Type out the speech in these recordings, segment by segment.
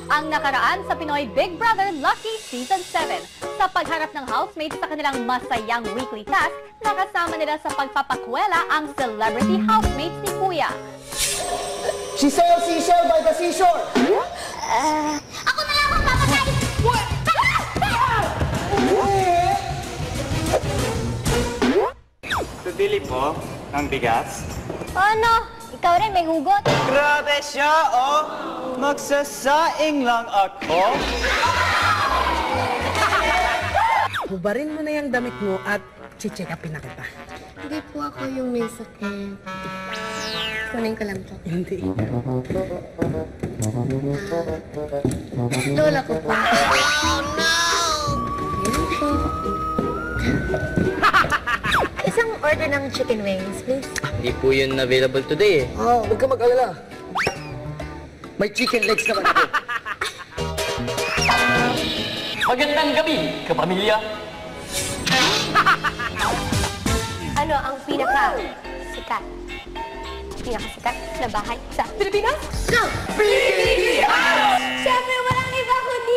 Ang nakaraan sa Pinoy Big Brother Lucky Season 7. Sa pagharap ng housemates sa kanilang masayang weekly task, nakasama nila sa pagpapakwela ang celebrity housemates ni Kuya. She sailed seashell by the seashore! Ako na lang ang papatay! Bibili po ng bigas. Ano? Ikaw rin may hugot? Grabe siya, oh! Magsasaing lang ako. Hubarin mo na yung damit mo at check upin na kita. Hindi po ako yung may sakit. Kunin ko lang po. Hindi. Lola ko po. Oh, no! Ayun po. Isang order ng chicken wings, please. Hindi po yun available today eh. Ah, huwag ka mag-alala. May chicken legs naman ako. Magandang gabi, kapamilya. Ano ang pinakasikat na bahay sa Pilipinas? Go! Siyempre, walang iba kundi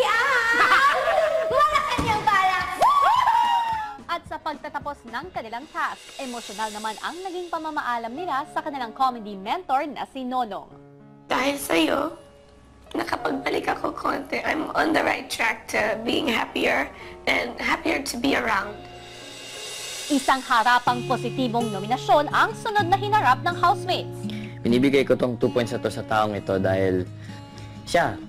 Malacanang Balak! At sa pagtatapos ng kanilang task, emosyonal naman ang naging pamamaalam nila sa kanilang comedy mentor na si Nonong. Dahil sa'yo, nakapagbalik ako konti. I'm on the right track to being happier and happier to be around. Isang harapang positibong nominasyon ang sunod na hinarap ng housemates. Binibigay ko tong 2 points na to sa taong ito dahil siya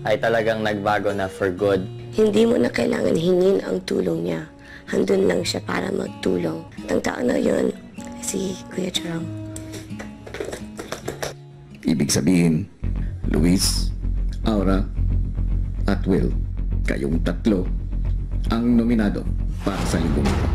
ay talagang nagbago na for good. Hindi mo na kailangan hingin ang tulong niya. Handun lang siya para magtulong. At ang tao na yun, si Kuya Charong. Ibig sabihin, Luis, Aura, at Will, kayong tatlo ang nominado para sa linggong ito.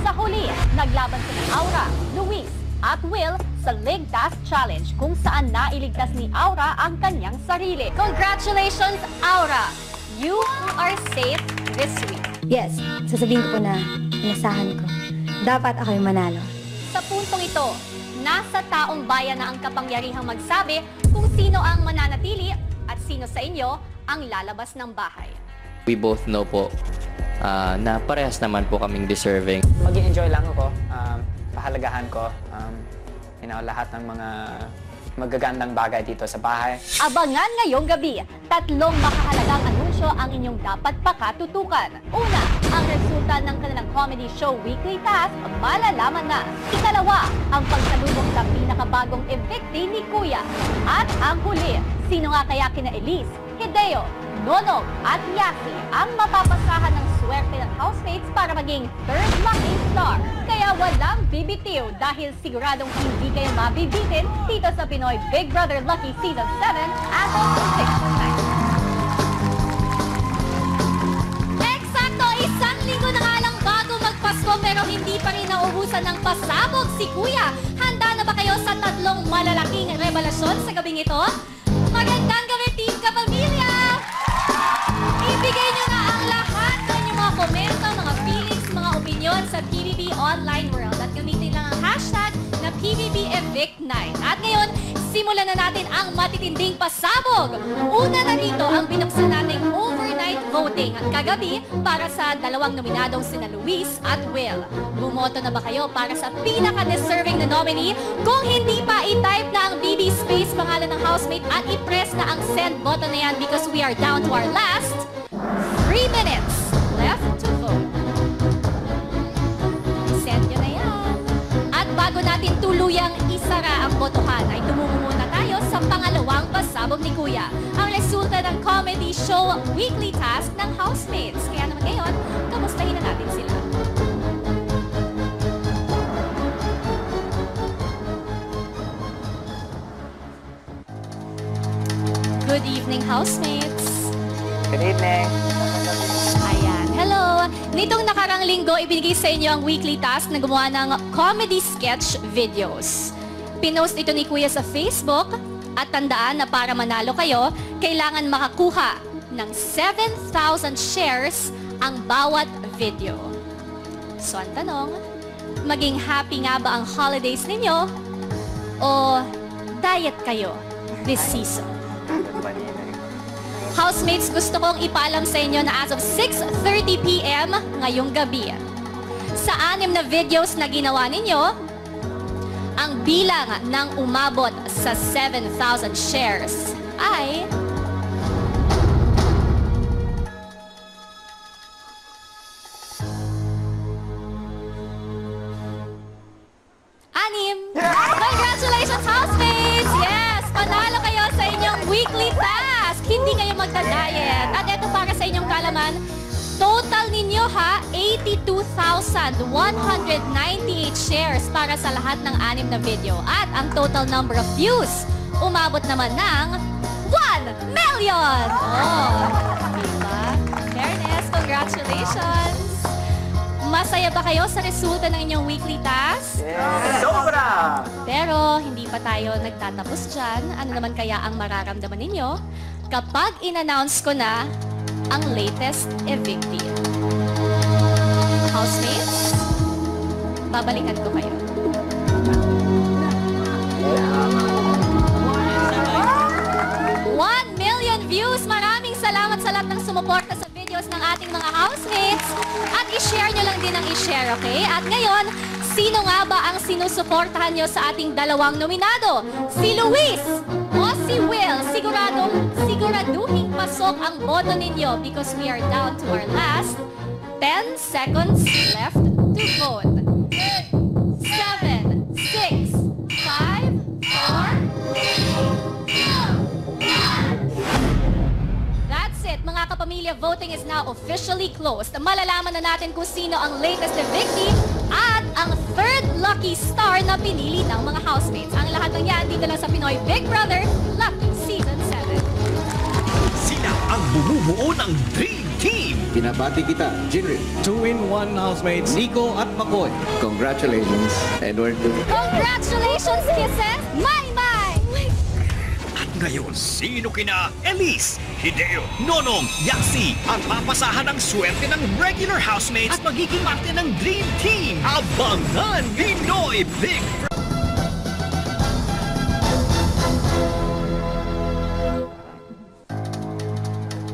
Sa huli, naglaban sina Aura, Luis, at Will sa Leg Task Challenge kung saan nailigtas ni Aura ang kanyang sarili. Congratulations, Aura! You are safe this week. Yes, sasabihin ko po na inasahan ko. Dapat ako yung manalo. Sa puntong ito, nasa taong bayan na ang kapangyarihang magsabi kung sino ang mananatili at sino sa inyo ang lalabas ng bahay. We both know po na parehas naman po kaming deserving. Mag-i-enjoy lang ako. Pahalagahan ko lahat ng mga magagandang bagay dito sa bahay. Abangan ngayong gabi, 3 makahalagang anunsyo ang inyong dapat pakatutukan. Una, ang resulta ng kanilang comedy show Weekly Task, malalaman na. Ikalawa, ang pagsalubong sa pinakabagong evictee ni Kuya. At ang huli, sino nga kaya kina Elise, Hideo, Nonong at Yasi ang mapapasahan ng swerte ng housemates para maging third lucky star. Kaya walang bibitiw dahil siguradong hindi kayo mabibitin dito sa Pinoy Big Brother Lucky Season 7 as of 6 tonight. Eksakto, 1 linggo na nga lang bago magpasko pero hindi pa rin naubusan ng pasabog si Kuya. Handa na ba kayo sa 3 malalaking revelasyon sa gabing ito? Magandang gabi, Team Kapamilya! Ibigay nyo na ang lahat ng inyong mga komento, mga feelings, mga opinion sa PBB Online World at gamitin lang ang hashtag na PBB Evict Night. At ngayon, simulan na natin ang matitinding pasabog. Una na rito ang binuksan nating overnight voting at kagabi para sa 2 nominadong sina Luis at Will. Bumoto na ba kayo para sa pinaka-deserving na nominee? Kung hindi pa, i-type na ang BB space pangalan ng housemate at i-press na ang send button na yan because we are down to our last 3 minutes left to vote. Send nyo na yan. At bago natin tuluyang isara ang botohan, ay tumungo muna tayo sa pangalawang pasabog ni Kuya. Ang resulta ng comedy show Weekly Task ng housemates. Kaya naman ngayon, kamustahin na natin sila. Good evening, housemates. Good evening. Ayan, hello! Nitong nakarang linggo, ibinigay sa inyo ang weekly task na gumawa ng comedy sketch videos. Pinost ito ni Kuya sa Facebook at tandaan na para manalo kayo, kailangan makakuha ng 7,000 shares ang bawat video. So ang tanong, maging happy nga ba ang holidays ninyo o diet kayo this season? Housemates, gusto kong ipaalam sa inyo na as of 6:30 p.m. ngayong gabi, sa 6 na videos na ginawa ninyo, ang bilang ng umabot sa 7,000 shares ay anim. Congratulations, housemates! Yes, panalo kayo sa inyong weekly task. Hindi kayo magda-diet. At ito para sa inyong kalaman, total ninyo ha, 82,198 shares para sa lahat ng 6 na video. At ang total number of views, umabot naman ng 1 million! Oh, diba? Fairness, congratulations! Masaya ba kayo sa resulta ng inyong weekly task? Sobra! Pero hindi pa tayo nagtatapos dyan. Ano naman kaya ang mararamdaman ninyo kapag in-announce ko na ang latest evictee? Housemates, babalikan ko kayo. One million views! Maraming salamat sa lahat ng sumuporta sa videos ng ating mga housemates. At i-share nyo lang din ang i-share, okay? At ngayon, sino nga ba ang sinusuportahan nyo sa ating dalawang nominado? Si Luis o si Will? Siguraduhin pasok ang boto ninyo because we are down to our last 10 seconds left to vote. 7, 6, 5, 4, That's it, mga kapamilya. Voting is now officially closed. Malalaman na natin kung sino ang latest evictee at ang third lucky star na pinili ng mga housemates. Ang lahat ng yan dito lang sa Pinoy Big Brother Lucky Season 7. Sila ang bumubuo ng Dream Team. Pinabati kita, Jinri. 2-in-1 housemates, Nico at McCoy. Congratulations, Edward. Congratulations, Kisses! Maymay! At ngayon, sino kina Elise, Hideo, Nonong, Yaxi ang papasahan ng swerte ng regular housemates at magiging parte ng Dream Team. Abangan Pinoy Big Brother.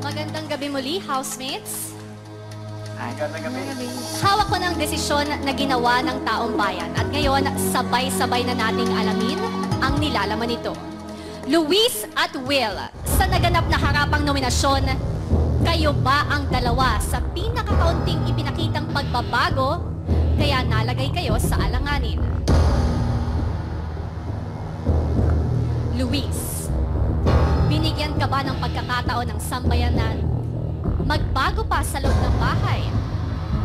Magandang gabi muli, housemates. Magandang gabi. Hawak ko ng desisyon na ginawa ng taong bayan at ngayon sabay-sabay na nating alamin ang nilalaman nito. Luis at Will, sa naganap na harapang nominasyon, kayo ba ang dalawa sa pinakakaunting ipinakitang pagbabago kaya nalagay kayo sa alanganin? Luis, binigyan ka ba ng pagkakataon ng sambayanan magbago pa sa loob ng bahay?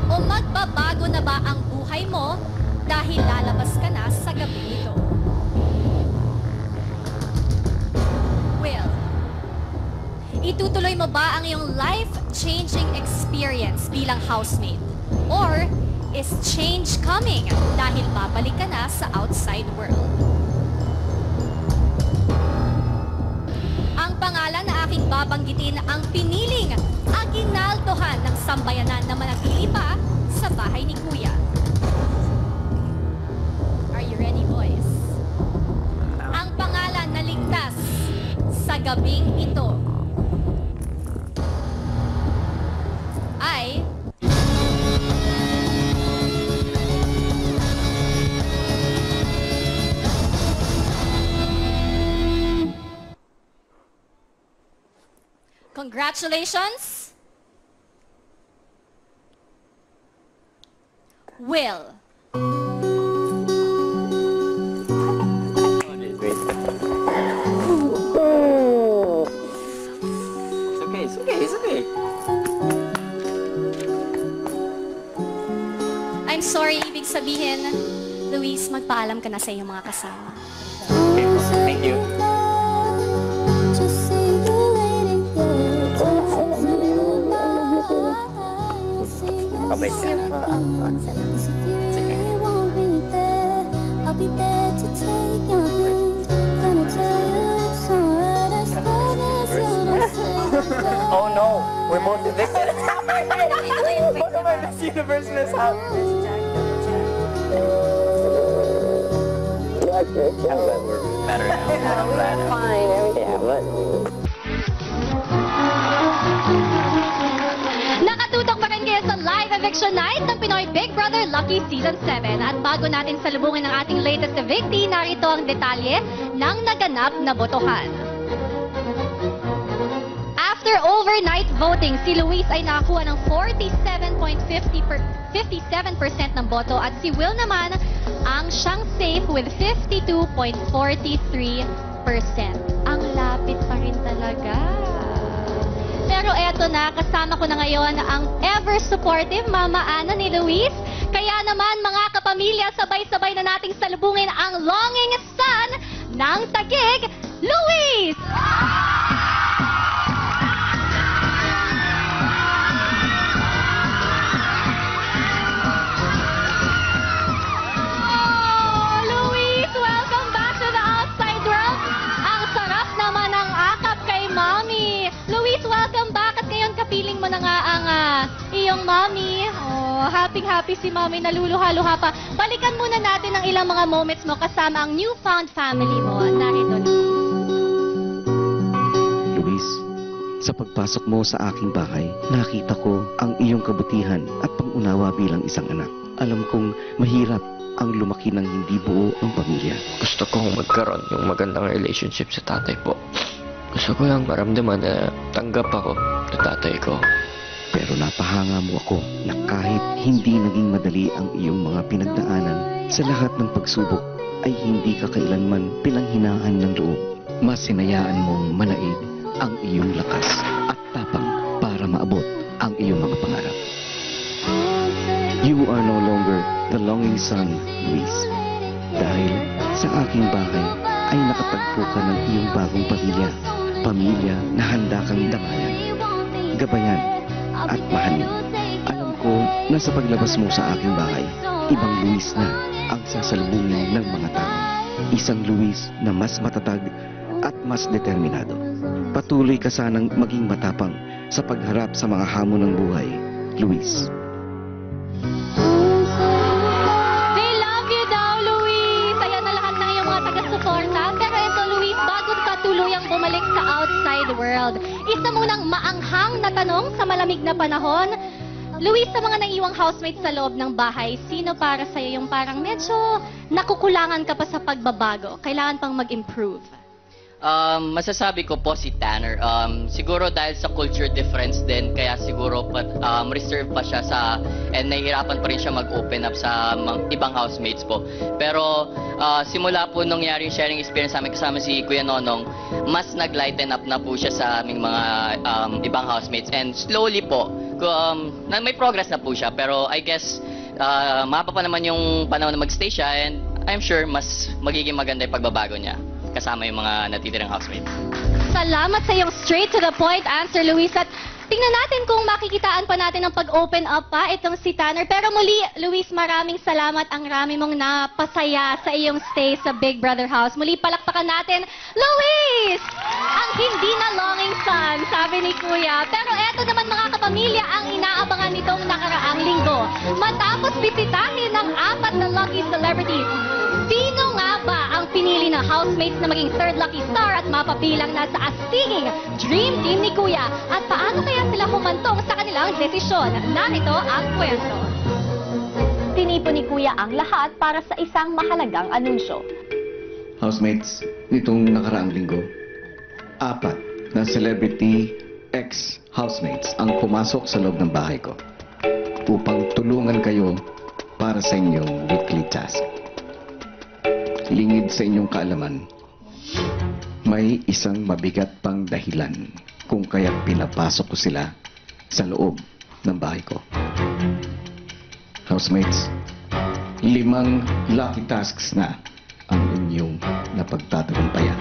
O magbabago na ba ang buhay mo dahil lalabas ka na sa gabi ito? Will, itutuloy mo ba ang iyong life-changing experience bilang housemate? Or is change coming dahil babalik ka na sa outside world? Ang pangalan na aking babanggitin ang piniling aginaldohan ng sambayanan na manatili pa sa bahay ni Kuya. Are you ready, boys? Ang pangalan na ligtas sa gabing ito ay congratulations, Will. It's okay. I'm sorry, ibig sabihin, Luis, magpaalam ka na sa iyong mga kasama. Thank you. Pabay ka. Oh no, we're both evicted. Both of our Miss Universe mishap. I'm glad we're better now. I'm glad. Fine, everything. Yeah, but... Eviction Night ng Pinoy Big Brother Lucky Season 7. At bago natin salubungin ang ating latest evictee, narito ang detalye ng naganap na botohan. After overnight voting, si Luis ay nakakuha ng 47.57% ng boto at si Will naman ang siyang safe with 52.43%. Ang lapit pa rin talaga. Pero eto na, kasama ko na ngayon ang ever-supportive Mama Ana ni Luis. Kaya naman mga kapamilya, sabay-sabay na nating salubungin ang longing son ng Taguig, Luis! Feeling mo na nga ang iyong mommy. Oh, happy si mommy, naluluha-luha pa. Balikan muna natin ang ilang mga moments mo kasama ang newfound family mo. Narito. Luis, sa pagpasok mo sa aking bahay, nakita ko ang iyong kabutihan at pangunawa bilang isang anak. Alam kong mahirap ang lumaki ng hindi buo ang pamilya. Gusto kong magkaroon ng magandang relationship sa tatay po. Gusto ko lang maramdaman na tanggap ako ng tatay ko. Pero napahanga mo ako na kahit hindi naging madali ang iyong mga pinagdaanan, sa lahat ng pagsubok ay hindi ka kailanman pinanghinaan ng loob. Mas sinayaan mong manaig ang iyong lakas at tapang para maabot ang iyong mga pangarap. You are no longer the longing son, Luis. Dahil sa aking bahay ay nakatagpo ka ng iyong bagong pamilya. Pamilya na handa kang damayan, gabayan at mahalin. Alam ko na sa paglabas mo sa aking bahay, ibang Luis na ang sasalubungin ng mga tao. Isang Luis na mas matatag at mas determinado. Patuloy ka sanang maging matapang sa pagharap sa mga hamon ng buhay, Luis. They love you daw, Luis! Ayan na lahat ng iyong mga taga-suporta. Pero ito, Luis, bago ka tuluyang bumalik sa outside world, isa munang maanghang na tanong sa malamig na panahon. Luis, sa mga naiiwang housemates sa loob ng bahay, sino para sa'yo yung parang medyo nakukulangan ka pa sa pagbabago? Kailangan pang mag-improve? Masasabi ko po si Tanner. Siguro dahil sa culture difference din, kaya siguro reserve pa siya and nahihirapan pa rin siya mag-open up sa ibang housemates po. Pero simula po nung nangyari yung sharing experience sa amin kasama si Kuya Nonong, mas nag-lighten up na po siya sa aming mga ibang housemates. And slowly po, may progress na po siya. Pero I guess, mahaba pa naman yung panahon na mag-stay siya and I'm sure mas magiging maganda yung pagbabago niya kasama yung mga natitirang housemates. Salamat sa iyong straight to the point answer, Luis. At tingnan natin kung makikitaan pa natin ang pag-open up pa itong si Tanner. Pero muli, Luis, maraming salamat. Ang rami mong napasaya sa iyong stay sa Big Brother House. Muli, palakpakan natin, Luis! Ang hindi na longing son, sabi ni Kuya. Pero eto naman mga kapamilya ang inaabangan nitong nakaraang linggo. Matapos bisitahin ng 4 na lucky celebrities, sino nga ba ang pinili na housemates na maging third lucky star at mapabilang na sa astiging dream team ni Kuya? At paano kaya sila humantong sa kanilang desisyon? Narito ang kwento. Tinipon ni Kuya ang lahat para sa isang mahalagang anunsyo. Housemates, nitong nakaraang linggo, 4 na celebrity ex-housemates ang pumasok sa loob ng bahay ko upang tulungan kayo para sa inyong weekly task. Lingid sa inyong kaalaman, may isang mabigat pang dahilan kung kaya pinapasok ko sila sa loob ng bahay ko. Housemates, 5 lucky tasks na ang inyong napagtatagumpayan.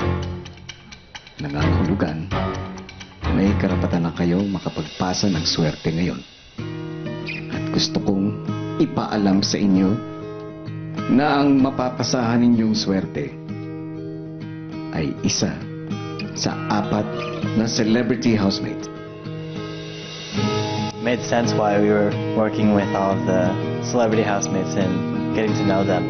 Nangangahulugan, may karapatan na kayo makapagpasa ng swerte ngayon. At gusto kong ipaalam sa inyo na ang mapapasahan ninyong swerte ay isa sa 4 na celebrity housemates. Made sense why we were working with all of the celebrity housemates and getting to know them.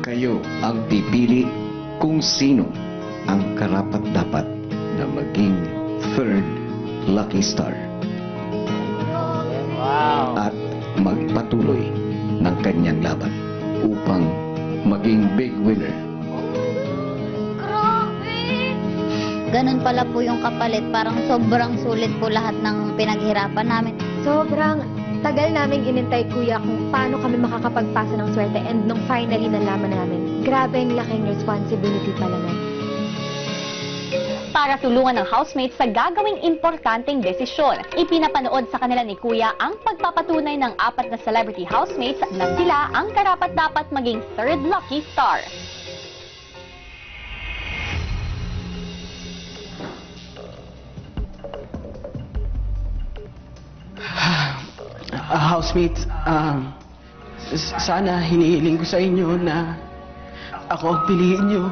Kayo ang pipili kung sino ang karapat-dapat na maging third lucky star. ganun pala po yung kapalit. Parang sobrang sulit po lahat ng pinaghirapan namin. Sobrang tagal naming inintay, kuya, kung paano kami makakapagpasa ng swerte, and nung finally nalaman namin, grabe ang laking responsibility pala na. Para tulungan ng housemates sa gagawing importanteng desisyon, ipinapanood sa kanila ni Kuya ang pagpapatunay ng 4 na celebrity housemates na sila ang karapat-dapat maging third lucky star. Housemates, sana hinihiling ko sa inyo na ako ang piliin nyo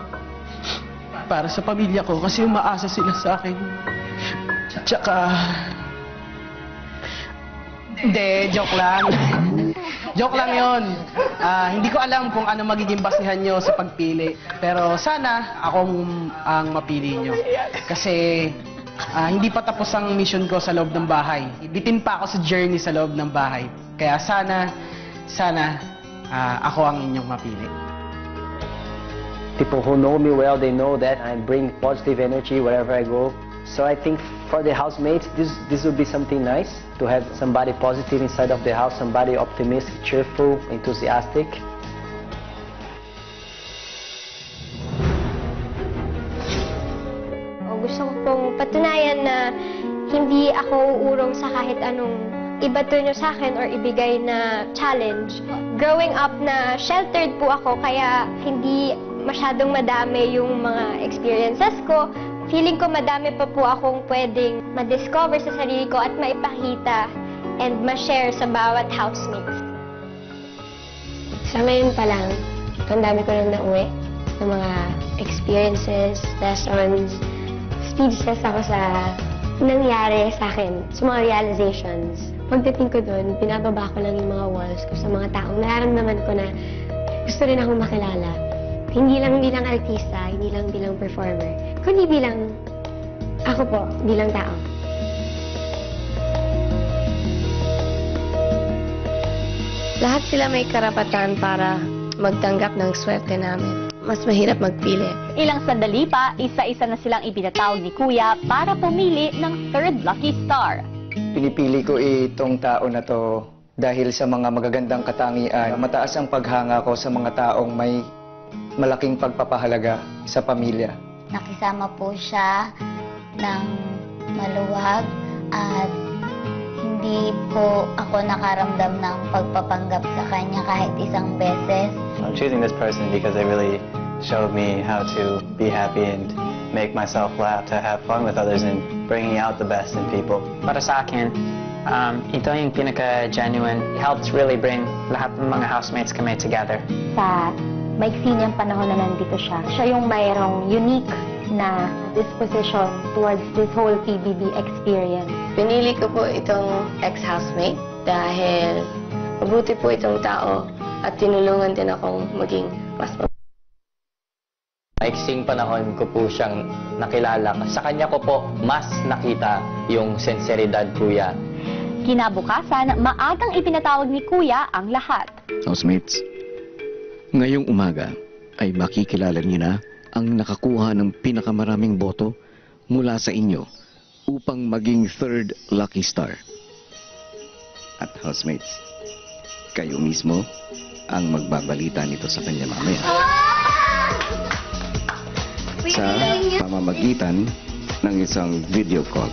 para sa pamilya ko kasi umaasa sila sa akin. Tsaka... Hindi, joke lang. Joke lang yun. Hindi ko alam kung ano magiging basihan nyo sa pagpili. Pero sana akong ang mapili nyo. Kasi hindi pa tapos ang mission ko sa loob ng bahay. Bitin pa ako sa journey sa loob ng bahay. Kaya sana ako ang inyong mapili. People who know me well, they know that I bring positive energy wherever I go. So I think for the housemates, this would be something nice to have somebody positive inside of the house, somebody optimistic, cheerful, enthusiastic. Gusto ko pong patunayan na hindi ako uurong sa kahit anong ibato nyo sa akin or ibigay na challenge. Growing up na sheltered po ako, kaya hindi masyadong madami yung mga experiences ko. Feeling ko madami pa po akong pwedeng ma-discover sa sarili ko at maipakita and ma-share sa bawat housemates. Sa ngayon pa lang, ang dami ko nang nauwi ng mga experiences, lessons. Speechless ako sa nangyari sa akin, sa mga realizations. Pagdating ko doon, binababa ko lang yung mga walls ko sa mga taong nararamdaman ko na gusto rin akong makilala. Hindi lang bilang artista, hindi lang bilang performer, kundi bilang ako po, bilang tao. Lahat sila may karapatan para magtanggap ng swerte namin. Mas mahirap magpili. Ilang sandali pa, isa-isa na silang ipinatawag ni Kuya para pumili ng third lucky star. Pinipili ko itong tao na to dahil sa mga magagandang katangian. Mataas ang paghanga ko sa mga taong may malaking pagpapahalaga sa pamilya. Nakisama po siya ng maluwag at hindi po ako nakaramdam ng pagpapanggap sa kanya kahit isang beses. I'm choosing this person because they really showed me how to be happy and make myself laugh, to have fun with others and bringing out the best in people. Para sa akin, ito yung pinaka-genuine. It helps really bring lahat ng mga housemates kami together. Sa maiksi niyang panahon na nandito siya, siya yung mayroong unique na disposition towards this whole PBB experience. Pinili ko po itong ex-housemate dahil mabuti po itong tao at tinulungan din akong maging mas Maiksing panahon ko po siyang nakilala. Sa kanya ko po mas nakita yung sinseridad, Kuya. Kinabukasan, maagang ipinatawag ni Kuya ang lahat. Housemates, ngayong umaga ay makikilala niyo na ang nakakuha ng pinakamaraming boto mula sa inyo upang maging third lucky star. At housemates, kayo mismo ang magbabalita nito sa kanya mamaya. Sa pamamagitan ng isang video call.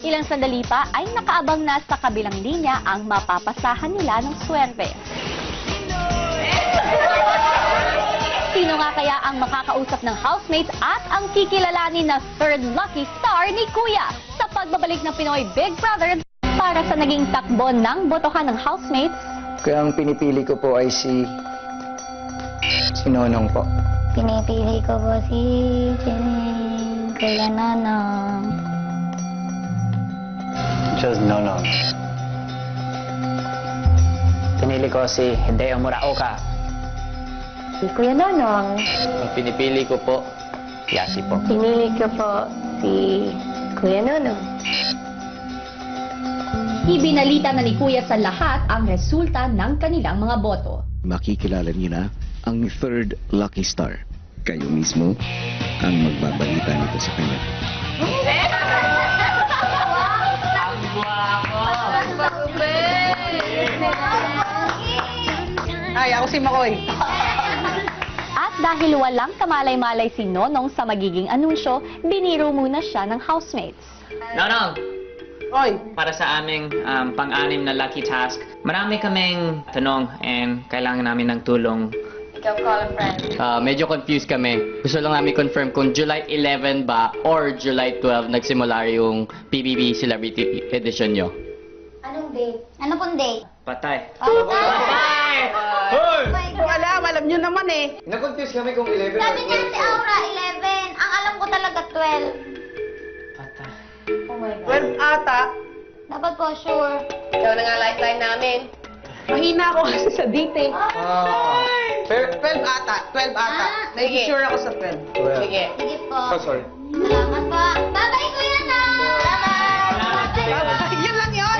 Ilang sandali pa ay nakaabang na sa kabilang linya ang mapapasahan nila ng swerte. Sino nga kaya ang makakausap ng housemates at ang kikilalanin na third lucky star ni Kuya sa pagbabalik ng Pinoy Big Brother para sa naging takbo ng botohan ng housemates? Kaya ang pinipili ko po ay si Nonong po. Pinipili ko po si Kuya Nonong. Just Nonong. Pinili ko si Hideo Muraoka. Si Kuya Nonong. Ang pinipili ko po, Yasi po. Pinili ko po si Kuya Nonong. Ibinalita na ni Kuya sa lahat ang resulta ng kanilang mga boto. Makikilala niyo na ang third lucky star. Kayo mismo ang magbabalita nito sa kanya. Ay, ako si Makoy. At dahil walang kamalay-malay si Nonong sa magiging anunsyo, biniro muna siya ng housemates. Nonong! Oy! Para sa aming pang-anim na lucky task, marami kaming tanong and kailangan namin ng tulong. Ikaw, call a friend. Medyo confused kami. Gusto lang namin confirm kung July 11 ba or July 12 nagsimula yung PBB Celebrity Edition nyo. Anong date? Ano pong date? Patay. Patay! Hindi ko alam nyo naman eh. Na-confuse kami kung 11 Sabi niya si Aura, 11. Ang alam ko talaga, 12. Patay. Oh my God. 12 ata. Dapat po, sure. Ikaw na nga lifeline namin. Mahina ako kasi sa date eh. 12 ata. 12 ata. Nag-sure ako sa 12. Sige. Sige po. Oh, sorry. Salamat po. Bye-bye, Kuya na! Salamat! Yun lang yun?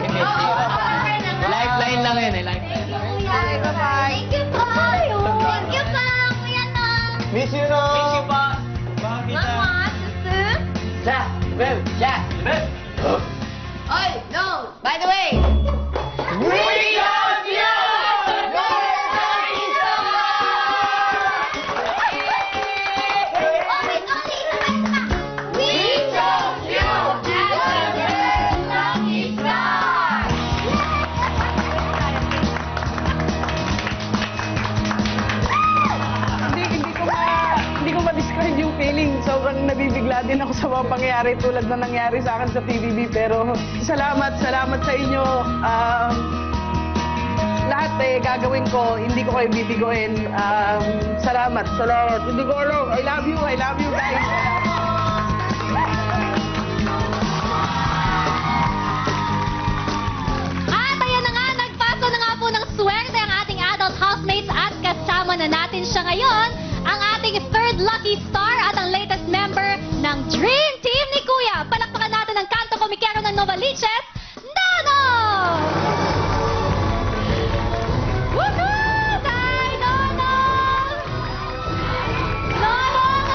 Lifeline lang yun eh, lifeline. Okay, bye-bye. Thank you po! Thank you po, Kuya na! Miss you, no? Miss you pa! Mama, susu! Jack! Bel! Jack! Bel! Oy! No! By the way! We love you! Hindi ko ma-describe yung feeling. Sobrang nabibigla din ako sa mga pangyayari tulad na nangyari sa akin sa PBB. Pero salamat sa inyo. Lahat gagawin ko, hindi ko kayo bibigoin. Salamat. Hindi ko alam. I love you guys. At ayan na nga, nagpaso na nga po ng swerte ang ating adult housemates at kasama na natin siya ngayon, ang ating third lucky star at ang latest member ng Dream Team ni Kuya. Palakpakan natin ang kanto komikero ng Novaliches, Nonong! Woohoo! Hi, Nonong! Nonong,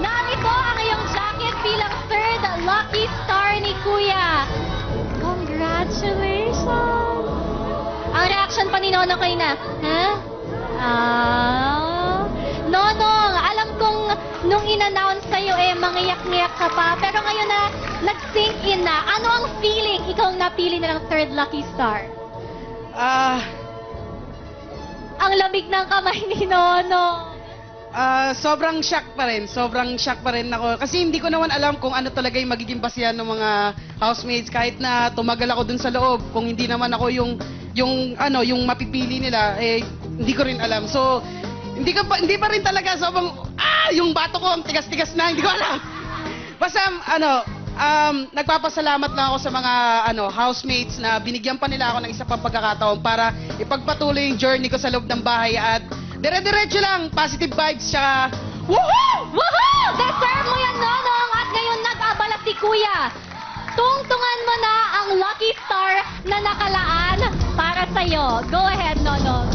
narito ang iyong jacket bilang third lucky star ni Kuya. Congratulations! Ang reaction pa ni Nonong kayo na, Nonong, alam kong nung in-announce sa'yo mangiyak-ngiyak ka pa, pero ngayon na nag-sink in na, ano ang feeling ikaw napili na ng third lucky star? Ang lamig ng kamay ni Nonong. Sobrang shock pa rin ako. Kasi hindi ko naman alam kung ano talaga yung magiging basihan ng mga housemates kahit na tumagal ako dun sa loob. Kung hindi naman ako yung mapipili nila, hindi ko rin alam. So, hindi pa rin talaga sobrang, yung bato ko ang tigas-tigas na, hindi ko alam. Basta, nagpapasalamat lang ako sa mga housemates na binigyan pa nila ako ng isa pang pagkakataon para ipagpatuloy yung journey ko sa loob ng bahay at dire-diretso lang, positive vibes, tsaka woohoo! Woohoo! Deserve mo yan, Nonong! At ngayon nag-abala si Kuya. Tungtungan mo na ang lucky star na nakalaan para sa'yo. Go ahead, Nonong.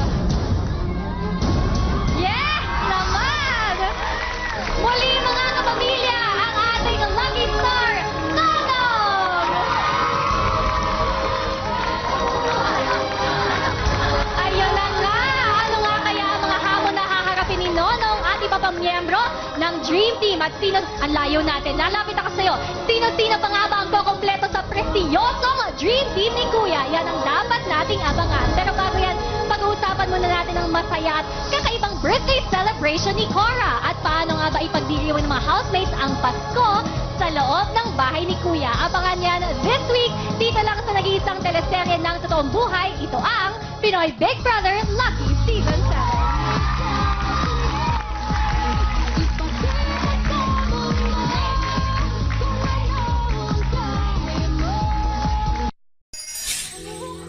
Yes naman! Muli mga kapamilya, ang ating lucky star, Nonong! Ayun na nga! Ano nga kaya ang mga hamon na haharapin ni Nonong at iba pang miyembro ng Dream Team? At sino, ang layo natin, lalapit ako sa'yo. Sino-sino pa nga ba ang kukumpleto sa prestiyosong Dream Team ni Kuya? Yan ang dapat nating abangan. Pero bago yan, pag-uusapan muna natin ang masaya at kakaibang birthday celebration ni Cora. At paano nga ba ipagdiriwang ng mga housemates ang Pasko sa loob ng bahay ni Kuya? Abangan yan this week dito lang sa nag-iisang teleserye ng totoong buhay. Ito ang Pinoy Big Brother Lucky Season 7.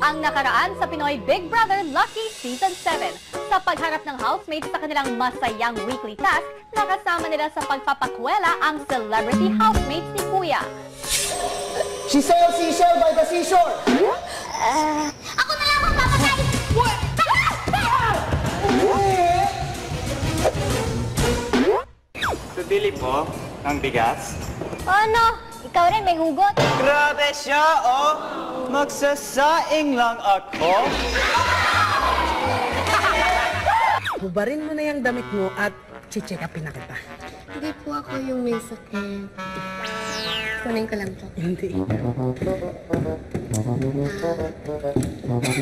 Ang nakaraan sa Pinoy Big Brother Lucky Season 7. Sa pagharap ng housemates sa kanilang masayang weekly task, nakasama nila sa pagpapakwela ang celebrity housemates ni Kuya. She sailed seashell by the seashore. Ako na lang ang papatay! Bili po ng bigas. Ano? Ikaw rin may hugot. Grabe siya, oh! Magsasaing lang ako. Hubarin mo na yung damit mo at check upin na kita. Hindi po ako yung may sakit. Kunin ko lang to. Hindi.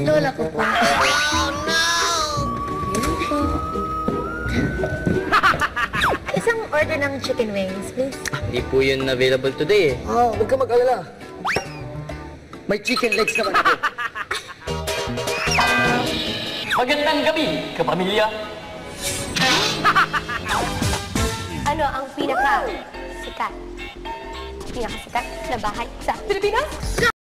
Lola ko po. Isang order ng chicken wings, please. Hindi po yun available today eh. Oh, huwag ka mag-alala. May chicken legs naman ako. Magandang gabi, kapamilya. Ano ang pinakasikat na bahay sa Pilipinas?